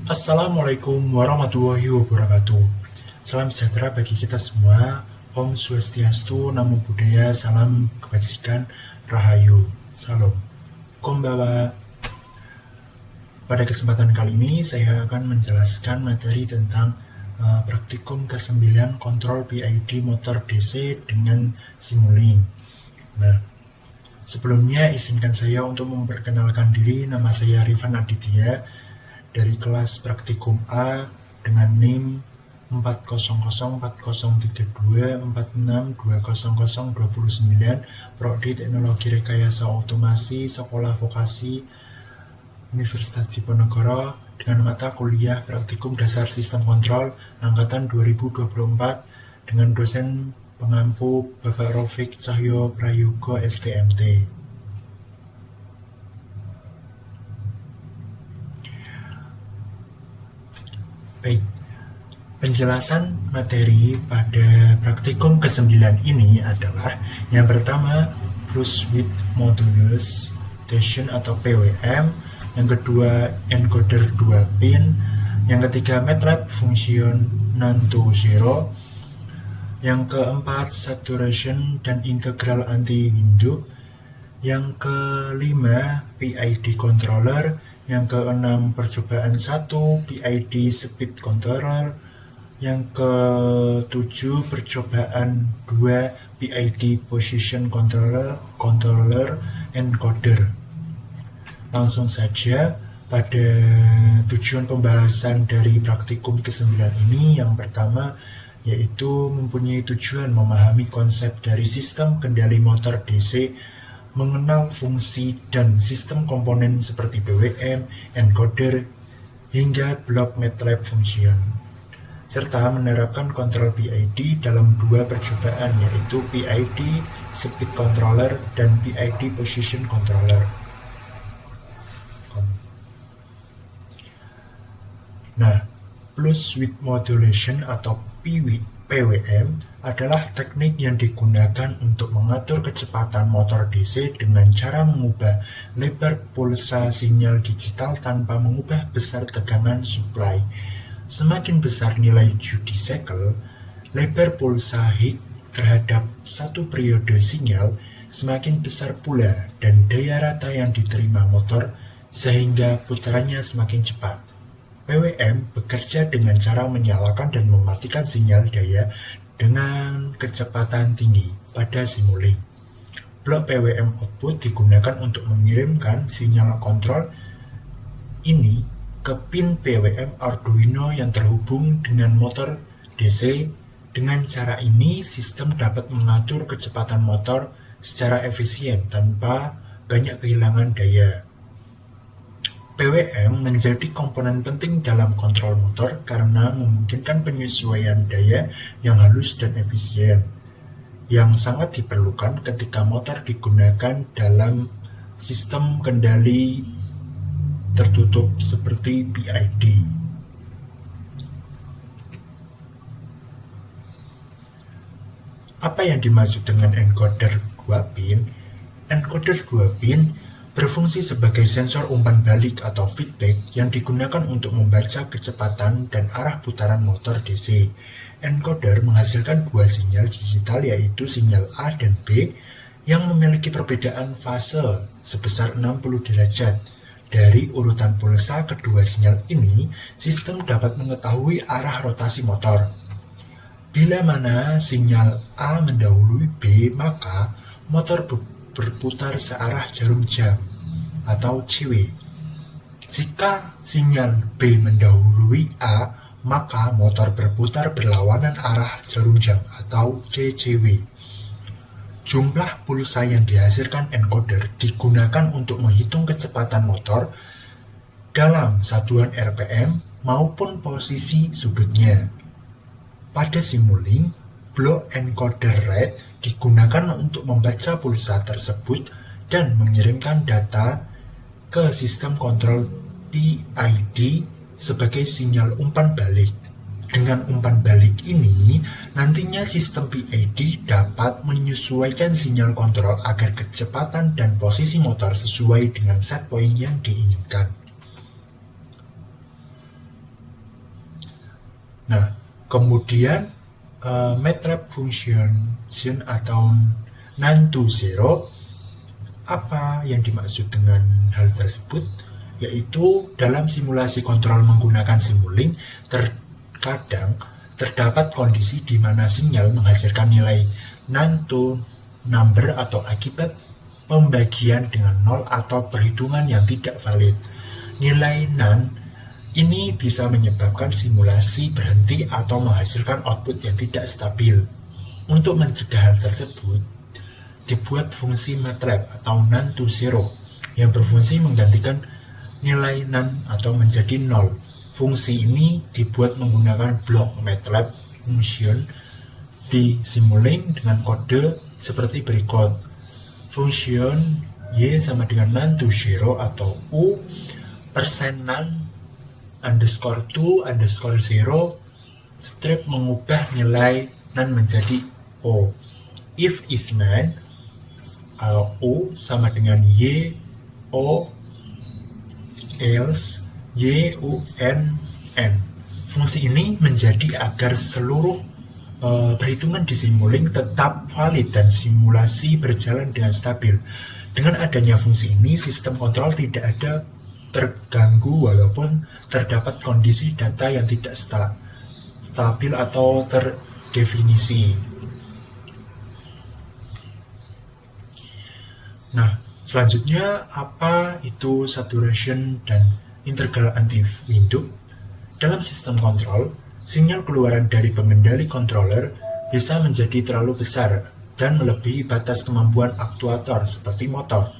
Assalamualaikum warahmatullahi wabarakatuh. Salam sejahtera bagi kita semua. Om Swastiastu, Namo Buddhaya, Salam Kebajikan, Rahayu, Salam. Konbawa. Pada kesempatan kali ini saya akan menjelaskan materi tentang praktikum ke-9 kontrol PID motor DC dengan Simulink. Nah, sebelumnya izinkan saya untuk memperkenalkan diri. Nama saya Rifan Aditya dari kelas praktikum A dengan NIM 400403246200029, Prodi Teknologi Rekayasa Otomasi, Sekolah Vokasi Universitas Diponegoro, dengan mata kuliah Praktikum Dasar Sistem Kontrol Angkatan 2024 dengan dosen pengampu Bapak Raufik Cahyo Prayogo STMT. Baik, penjelasan materi pada praktikum ke-9 ini adalah yang pertama Bruce with Modulus Station atau PWM, yang kedua encoder 2 pin, yang ketiga MATLAB Function Nanto Zero, yang keempat saturation dan integral anti-windup, yang kelima PID controller, yang keenam percobaan 1 PID speed controller, yang ketujuh percobaan 2 PID position controller encoder. Langsung saja pada tujuan pembahasan dari praktikum ke-9 ini. Yang pertama yaitu mempunyai tujuan memahami konsep dari sistem kendali motor DC, mengenal fungsi dan sistem komponen seperti PWM, encoder, hingga blok MATLAB function, serta menerapkan kontrol PID dalam 2 percobaan, yaitu PID speed controller dan PID position controller. Nah, pulse width modulation atau PWM adalah teknik yang digunakan untuk mengatur kecepatan motor DC dengan cara mengubah lebar pulsa sinyal digital tanpa mengubah besar tegangan supply. Semakin besar nilai duty cycle, lebar pulsa hit terhadap satu periode sinyal, semakin besar pula dan daya rata yang diterima motor sehingga putarannya semakin cepat. PWM bekerja dengan cara menyalakan dan mematikan sinyal daya dengan kecepatan tinggi pada Simulink. Blok PWM output digunakan untuk mengirimkan sinyal kontrol ini ke pin PWM Arduino yang terhubung dengan motor DC. Dengan cara ini, sistem dapat mengatur kecepatan motor secara efisien tanpa banyak kehilangan daya. PWM menjadi komponen penting dalam kontrol motor karena memungkinkan penyesuaian daya yang halus dan efisien, yang sangat diperlukan ketika motor digunakan dalam sistem kendali tertutup seperti PID. Apa yang dimaksud dengan encoder 2 pin? Encoder 2 pin berfungsi sebagai sensor umpan balik atau feedback yang digunakan untuk membaca kecepatan dan arah putaran motor DC. Encoder menghasilkan 2 sinyal digital, yaitu sinyal A dan B, yang memiliki perbedaan fase sebesar 60 derajat. Dari urutan pulsa kedua sinyal ini, sistem dapat mengetahui arah rotasi motor. Bila mana sinyal A mendahului B, maka motor berputar searah jarum jam atau CW. Jika sinyal B mendahului A, maka motor berputar berlawanan arah jarum jam atau CCW. Jumlah pulsa yang dihasilkan encoder digunakan untuk menghitung kecepatan motor dalam satuan RPM maupun posisi sudutnya. Pada Simulink, blok encoder rate digunakan untuk membaca pulsa tersebut dan mengirimkan data ke sistem kontrol PID sebagai sinyal umpan balik. Dengan umpan balik ini, nantinya sistem PID dapat menyesuaikan sinyal kontrol agar kecepatan dan posisi motor sesuai dengan set point yang diinginkan. Nah, kemudian MATLAB function atau none to zero, apa yang dimaksud dengan hal tersebut? Yaitu dalam simulasi kontrol menggunakan Simulink, terkadang terdapat kondisi di mana sinyal menghasilkan nilai none to number atau akibat pembagian dengan nol atau perhitungan yang tidak valid. Nilai none ini bisa menyebabkan simulasi berhenti atau menghasilkan output yang tidak stabil. Untuk mencegah hal tersebut, dibuat fungsi MATLAB atau none to zero yang berfungsi menggantikan nilai none atau menjadi nol. Fungsi ini dibuat menggunakan blok MATLAB function di Simulink dengan kode seperti berikut. Function Y sama dengan none to zero atau U %none _2 0 strip mengubah nilai none menjadi O. If is none, O sama dengan Y O, else Y U N N. Fungsi ini menjadi agar seluruh perhitungan di Simulink tetap valid dan simulasi berjalan dengan stabil. Dengan adanya fungsi ini, sistem kontrol tidak ada terganggu walaupun terdapat kondisi data yang tidak stabil atau terdefinisi. Nah, selanjutnya apa itu saturation dan integral anti-windub? Dalam sistem kontrol, sinyal keluaran dari pengendali controller bisa menjadi terlalu besar dan melebihi batas kemampuan aktuator seperti motor.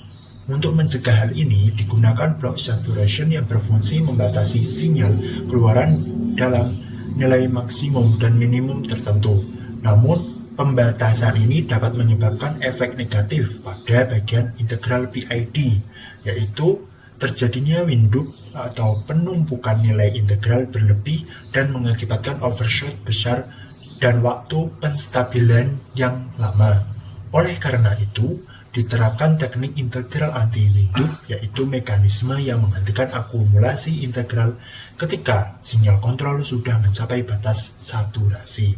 Untuk mencegah hal ini, digunakan blok saturation yang berfungsi membatasi sinyal keluaran dalam nilai maksimum dan minimum tertentu. Namun, pembatasan ini dapat menyebabkan efek negatif pada bagian integral PID, yaitu terjadinya windub atau penumpukan nilai integral berlebih dan mengakibatkan overshoot besar dan waktu penstabilan yang lama. Oleh karena itu, diterapkan teknik integral anti-windub, yaitu mekanisme yang menghentikan akumulasi integral ketika sinyal kontrol sudah mencapai batas saturasi.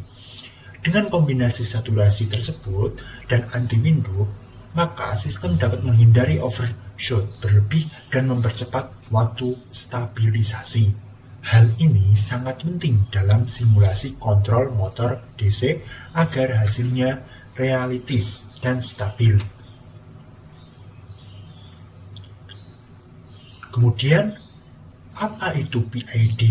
Dengan kombinasi saturasi tersebut dan anti-windub, maka sistem dapat menghindari overshoot berlebih dan mempercepat waktu stabilisasi. Hal ini sangat penting dalam simulasi kontrol motor DC agar hasilnya realistis dan stabil. Kemudian, apa itu PID?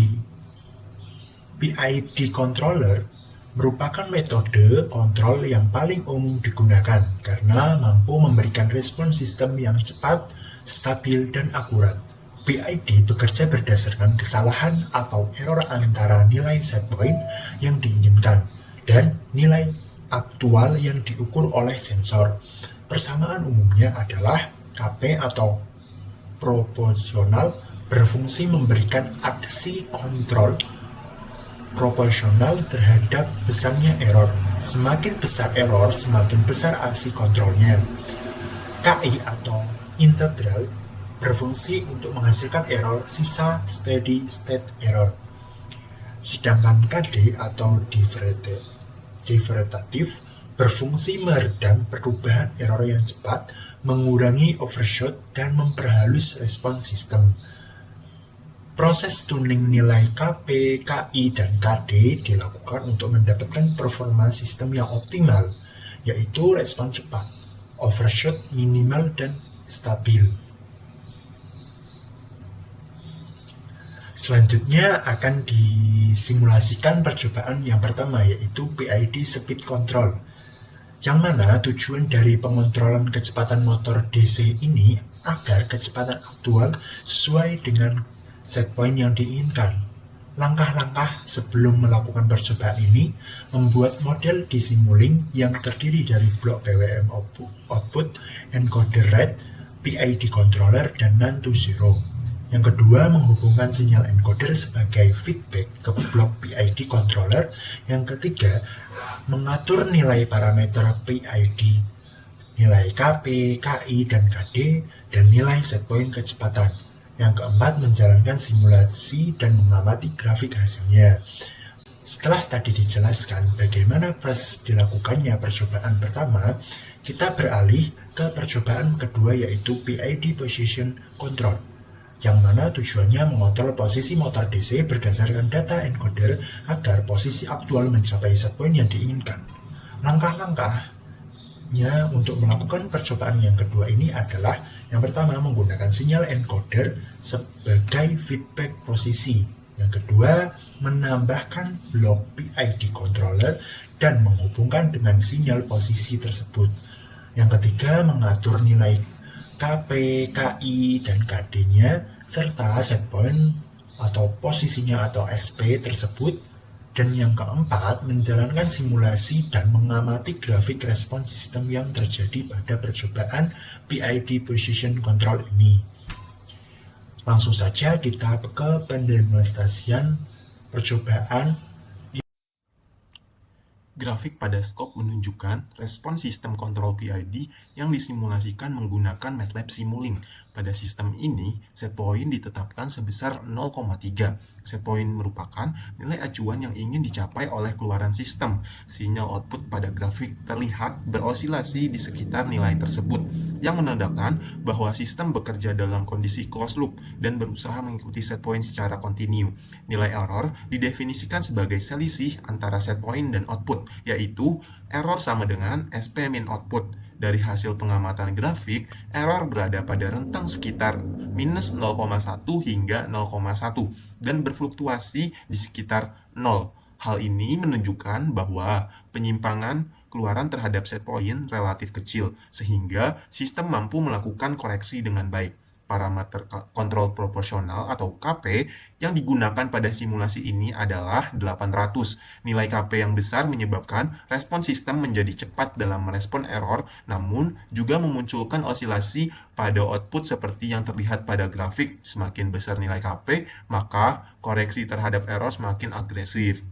PID controller merupakan metode kontrol yang paling umum digunakan karena mampu memberikan respon sistem yang cepat, stabil, dan akurat. PID bekerja berdasarkan kesalahan atau error antara nilai setpoint yang diinginkan dan nilai aktual yang diukur oleh sensor. Persamaan umumnya adalah KP atau proporsional berfungsi memberikan aksi kontrol proporsional terhadap besarnya error. Semakin besar error, semakin besar aksi kontrolnya. KI atau integral berfungsi untuk menghasilkan error sisa steady state error. Sedangkan KD atau divertatif berfungsi meredam perubahan error yang cepat, mengurangi overshoot, dan memperhalus respon sistem. Proses tuning nilai KP, KI, dan KD dilakukan untuk mendapatkan performa sistem yang optimal, yaitu respon cepat, overshoot minimal, dan stabil. Selanjutnya akan disimulasikan percobaan yang pertama, yaitu PID Speed Control, yang mana tujuan dari pengontrolan kecepatan motor DC ini agar kecepatan aktual sesuai dengan setpoint yang diinginkan. Langkah-langkah sebelum melakukan percobaan ini membuat model di Simulink yang terdiri dari blok PWM output, encoder rate, PID controller, dan none to zero. Yang kedua, menghubungkan sinyal encoder sebagai feedback ke blok PID controller. Yang ketiga, mengatur nilai parameter PID, nilai KP, KI, dan KD, dan nilai setpoint kecepatan. Yang keempat, menjalankan simulasi dan mengamati grafik hasilnya. Setelah tadi dijelaskan bagaimana proses dilakukannya percobaan pertama, kita beralih ke percobaan kedua yaitu PID Position Control, yang mana tujuannya mengontrol posisi motor DC berdasarkan data encoder agar posisi aktual mencapai set point yang diinginkan. Langkah-langkahnya untuk melakukan percobaan yang kedua ini adalah yang pertama menggunakan sinyal encoder sebagai feedback posisi. Yang kedua, menambahkan blok PID controller dan menghubungkan dengan sinyal posisi tersebut. Yang ketiga, mengatur nilai KP, KI, dan KD-nya, serta set point atau posisinya atau SP tersebut. Dan yang keempat, menjalankan simulasi dan mengamati grafik respon sistem yang terjadi pada percobaan PID Position Control ini. Langsung saja kita ke pendemonstrasian percobaan. Grafik pada skop menunjukkan respon sistem kontrol PID yang disimulasikan menggunakan MATLAB Simulink. Pada sistem ini, set point ditetapkan sebesar 0,3. Set point merupakan nilai acuan yang ingin dicapai oleh keluaran sistem. Sinyal output pada grafik terlihat berosilasi di sekitar nilai tersebut, yang menandakan bahwa sistem bekerja dalam kondisi closed loop dan berusaha mengikuti set point secara kontinu. Nilai error didefinisikan sebagai selisih antara set point dan output, yaitu error sama dengan SP min output. Dari hasil pengamatan grafik, error berada pada rentang sekitar minus 0,1 hingga 0,1 dan berfluktuasi di sekitar 0. Hal ini menunjukkan bahwa penyimpangan keluaran terhadap set point relatif kecil, sehingga sistem mampu melakukan koreksi dengan baik. Parameter kontrol proporsional atau KP yang digunakan pada simulasi ini adalah 800. Nilai KP yang besar menyebabkan respon sistem menjadi cepat dalam merespon error, namun juga memunculkan osilasi pada output seperti yang terlihat pada grafik. Semakin besar nilai KP, maka koreksi terhadap error semakin agresif.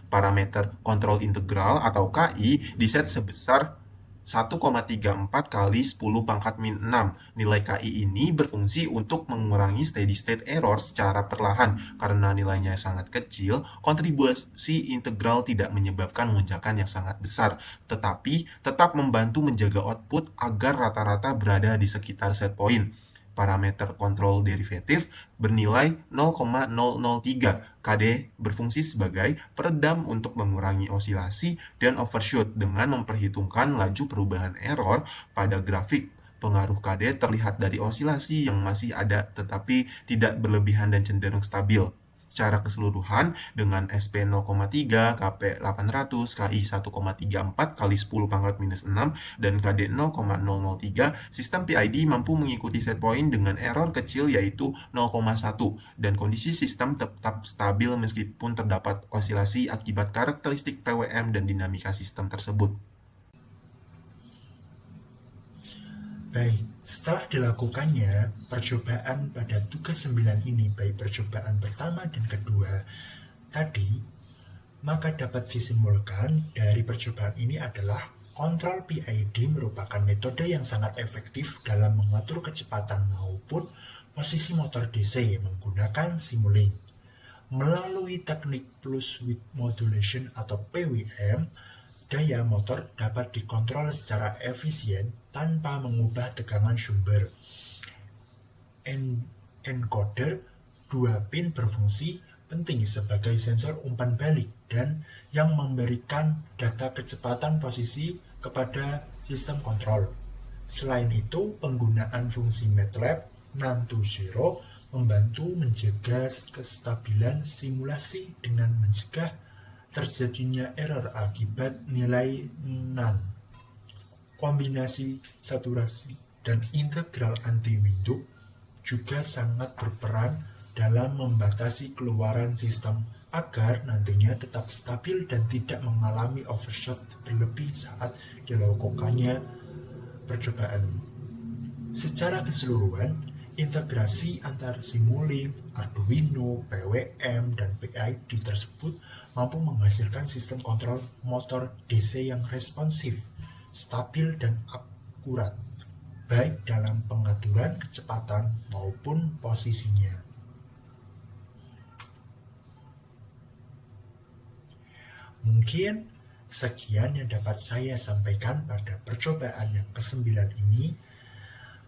Parameter kontrol integral atau KI diset sebesar 1,34 kali 10 pangkat min 6. Nilai KI ini berfungsi untuk mengurangi steady state error secara perlahan. Karena nilainya sangat kecil, kontribusi integral tidak menyebabkan lonjakan yang sangat besar, tetapi tetap membantu menjaga output agar rata-rata berada di sekitar set point. Parameter kontrol derivatif bernilai 0,003. KD berfungsi sebagai peredam untuk mengurangi osilasi dan overshoot dengan memperhitungkan laju perubahan error pada grafik. Pengaruh KD terlihat dari osilasi yang masih ada tetapi tidak berlebihan dan cenderung stabil. Secara keseluruhan, dengan SP 0,3, KP 800, KI 1,34 kali 10 pangkat minus 6, dan KD 0,003, sistem PID mampu mengikuti set point dengan error kecil yaitu 0,1, dan kondisi sistem tetap stabil meskipun terdapat osilasi akibat karakteristik PWM dan dinamika sistem tersebut. Baik, setelah dilakukannya percobaan pada tugas 9 ini, baik percobaan pertama dan kedua tadi, maka dapat disimpulkan dari percobaan ini adalah kontrol PID merupakan metode yang sangat efektif dalam mengatur kecepatan maupun posisi motor DC menggunakan Simulink. Melalui teknik Pulse Width Modulation atau PWM, daya motor dapat dikontrol secara efisien tanpa mengubah tegangan sumber. Encoder 2 pin berfungsi penting sebagai sensor umpan balik dan yang memberikan data kecepatan posisi kepada sistem kontrol. Selain itu, penggunaan fungsi MATLAB NaN2Zero membantu menjaga kestabilan simulasi dengan mencegah terjadinya error akibat nilai NaN. Kombinasi saturasi dan integral anti-windug juga sangat berperan dalam membatasi keluaran sistem agar nantinya tetap stabil dan tidak mengalami overshoot berlebih saat dilakukannya percobaan. Secara keseluruhan, integrasi antar Simulink, Arduino, PWM, dan PID tersebut mampu menghasilkan sistem kontrol motor DC yang responsif, stabil, dan akurat, baik dalam pengaturan kecepatan maupun posisinya. Mungkin sekian yang dapat saya sampaikan pada percobaan yang ke-9 ini.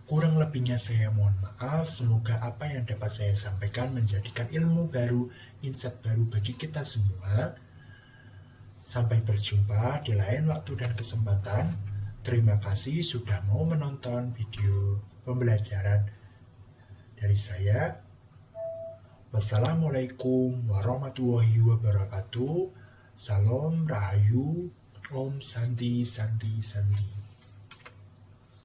Kurang lebihnya saya mohon maaf, semoga apa yang dapat saya sampaikan menjadikan ilmu baru, insight baru bagi kita semua. Sampai berjumpa di lain waktu dan kesempatan. Terima kasih sudah mau menonton video pembelajaran dari saya. Wassalamualaikum warahmatullahi wabarakatuh. Salam Rahayu. Om Santi Santi Santi.